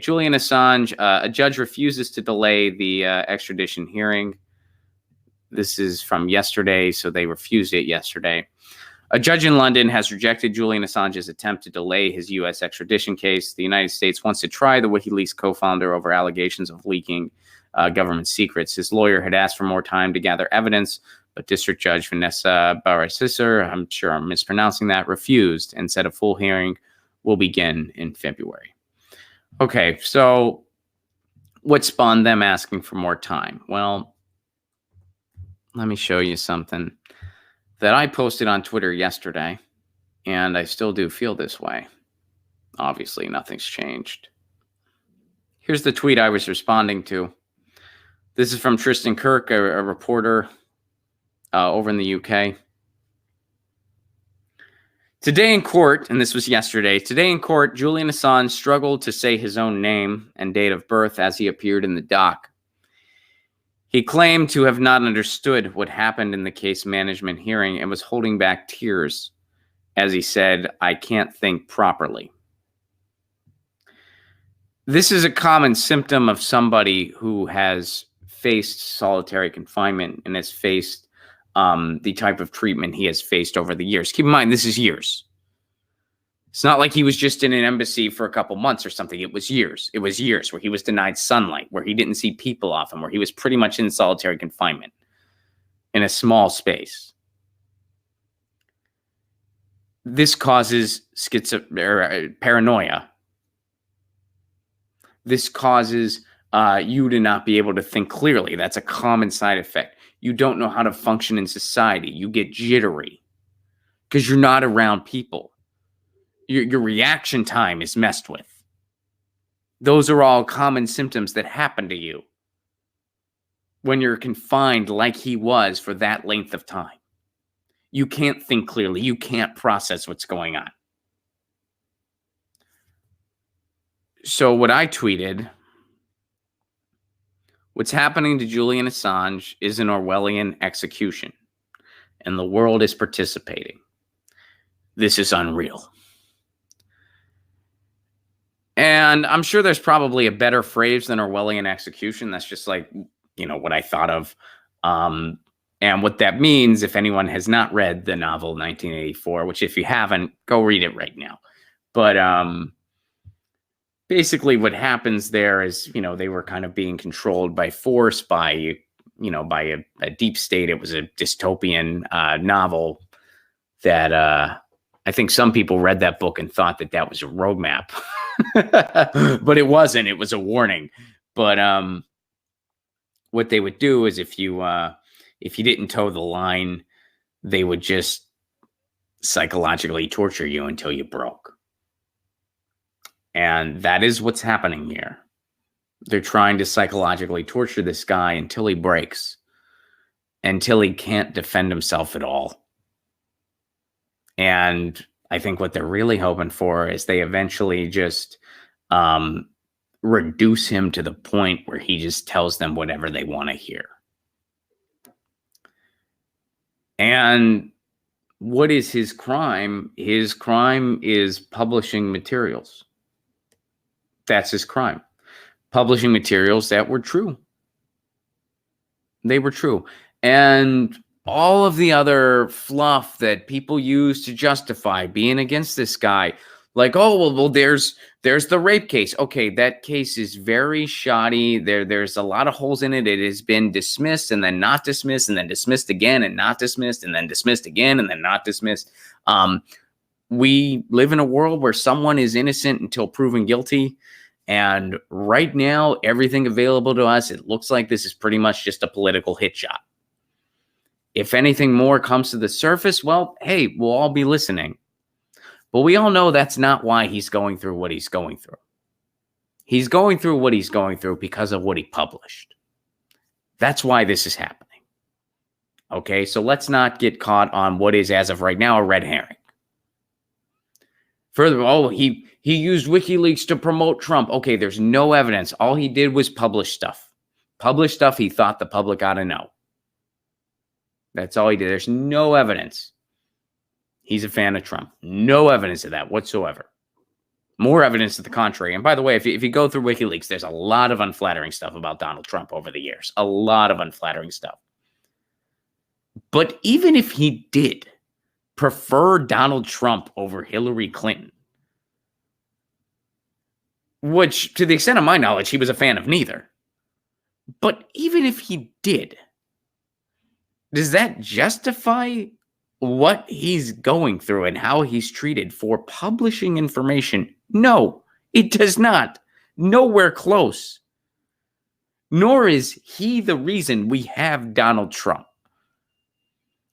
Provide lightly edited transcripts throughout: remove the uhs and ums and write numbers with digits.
Julian Assange, a judge refuses to delay the extradition hearing. This is from yesterday, so they refused it yesterday. A judge in London has rejected Julian Assange's attempt to delay his U.S. extradition case. The United States wants to try the WikiLeaks co-founder over allegations of leaking government secrets. His lawyer had asked for more time to gather evidence, but District Judge Vanessa Barasiser, I'm sure I'm mispronouncing that, refused and said a full hearing will begin in February. Okay, so what spawned them asking for more time? Well, let me show you something that I posted on Twitter yesterday, and I still do feel this way. Obviously, nothing's changed. Here's the tweet I was responding to. This is from Tristan Kirk, a reporter over in the UK. Today in court, and this was yesterday, today in court, Julian Assange struggled to say his own name and date of birth as he appeared in the dock. He claimed to have not understood what happened in the case management hearing and was holding back tears as he said, "I can't think properly." This is a common symptom of somebody who has faced solitary confinement and has faced the type of treatment he has faced over the years. Keep in mind, this is years. It's not like he was just in an embassy for a couple months or something. It was years. It was years where he was denied sunlight, where he didn't see people often, where he was pretty much in solitary confinement in a small space. This causes paranoia. This causes you to not be able to think clearly. That's a common side effect. You don't know how to function in society. You get jittery because you're not around people. Your reaction time is messed with. Those are all common symptoms that happen to you when you're confined like he was for that length of time. You can't think clearly. You can't process what's going on. So what I tweeted, what's happening to Julian Assange is an Orwellian execution, and the world is participating. This is unreal. And I'm sure there's probably a better phrase than Orwellian execution. That's just like, what I thought of. And what that means, if anyone has not read the novel 1984, which if you haven't, go read it right now. But basically what happens there is, they were kind of being controlled by force, by a deep state. It was a dystopian novel that I think some people read that book and thought that was a roadmap. But it wasn't. It was a warning. But what they would do is if you didn't toe the line, they would just psychologically torture you until you broke. And that is what's happening here. They're trying to psychologically torture this guy until he breaks, until he can't defend himself at all. And I think what they're really hoping for is they eventually just reduce him to the point where he just tells them whatever they want to hear. And what is his crime? His crime is publishing materials. That's his crime. Publishing materials that were true. They were true. And all of the other fluff that people use to justify being against this guy, like, oh, well, there's the rape case. Okay, that case is very shoddy. There's a lot of holes in it. It has been dismissed and then not dismissed and then dismissed again and not dismissed and then dismissed again and then not dismissed. We live in a world where someone is innocent until proven guilty. And right now, everything available to us, it looks like this is pretty much just a political hit shot. If anything more comes to the surface, well, hey, we'll all be listening. But we all know that's not why he's going through what he's going through. He's going through what he's going through because of what he published. That's why this is happening. Okay, so let's not get caught on what is, as of right now, a red herring. Furthermore, he used WikiLeaks to promote Trump. Okay, there's no evidence. All he did was publish stuff. Publish stuff he thought the public ought to know. That's all he did. There's no evidence he's a fan of Trump. No evidence of that whatsoever. More evidence to the contrary. And by the way, if you go through WikiLeaks, there's a lot of unflattering stuff about Donald Trump over the years. A lot of unflattering stuff. But even if he did prefer Donald Trump over Hillary Clinton, which to the extent of my knowledge, he was a fan of neither. But even if he did, does that justify what he's going through and how he's treated for publishing information? No, it does not. Nowhere close. Nor is he the reason we have Donald Trump.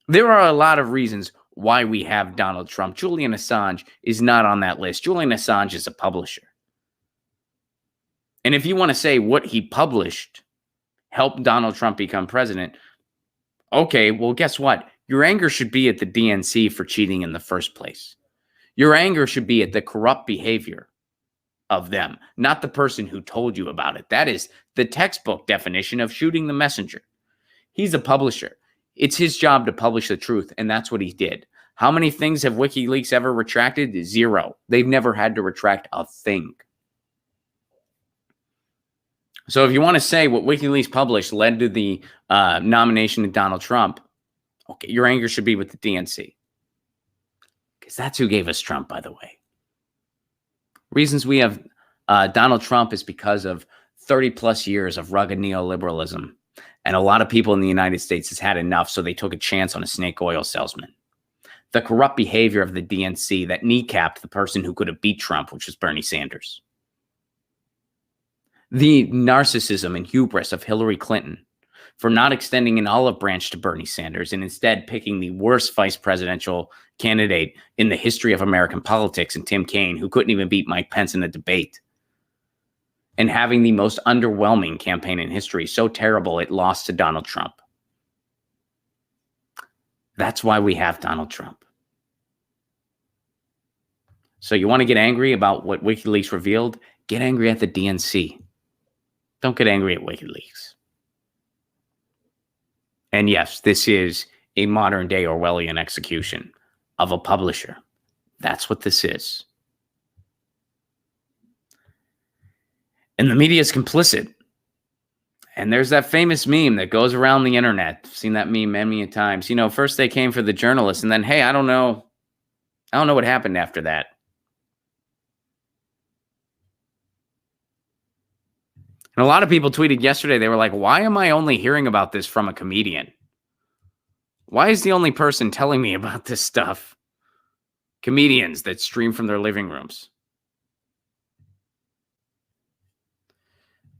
There are a lot of reasons why we have Donald Trump. Julian Assange is not on that list. Julian Assange is a publisher. And if you want to say what he published helped Donald Trump become president, okay, well, guess what? Your anger should be at the DNC for cheating in the first place. Your anger should be at the corrupt behavior of them, not the person who told you about it. That is the textbook definition of shooting the messenger. He's a publisher. It's his job to publish the truth, and that's what he did. How many things have WikiLeaks ever retracted? 0. They've never had to retract a thing. So if you want to say what WikiLeaks published led to the nomination of Donald Trump, okay, your anger should be with the DNC. Because that's who gave us Trump, by the way. Reasons we have Donald Trump is because of 30 plus years of rugged neoliberalism. And a lot of people in the United States has had enough, so they took a chance on a snake oil salesman. The corrupt behavior of the DNC that kneecapped the person who could have beat Trump, which was Bernie Sanders. The narcissism and hubris of Hillary Clinton for not extending an olive branch to Bernie Sanders and instead picking the worst vice presidential candidate in the history of American politics in Tim Kaine, who couldn't even beat Mike Pence in a debate. And having the most underwhelming campaign in history, so terrible it lost to Donald Trump. That's why we have Donald Trump. So you want to get angry about what WikiLeaks revealed? Get angry at the DNC. Don't get angry at WikiLeaks. And yes, this is a modern day Orwellian execution of a publisher. That's what this is. And the media is complicit. And there's that famous meme that goes around the internet. I've seen that meme many times. You know, first they came for the journalists, and then, hey, I don't know what happened after that. And a lot of people tweeted yesterday, they were like, why am I only hearing about this from a comedian? Why is the only person telling me about this stuff comedians that stream from their living rooms?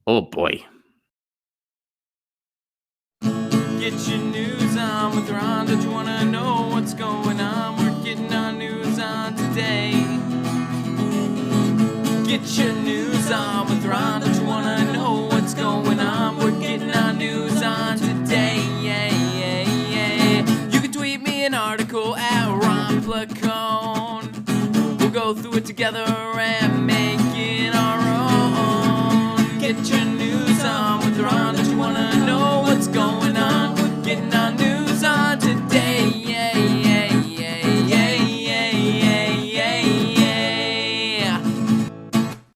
Oh, boy. Get your news on with Ron. Don't you want to know what's going on? We're getting our news on today. Get your news on with Ron. Don't you want to know what's going on? We're getting our news on today. Yeah, yeah, yeah. You can tweet me an article at Ron Placone. We'll go through it together and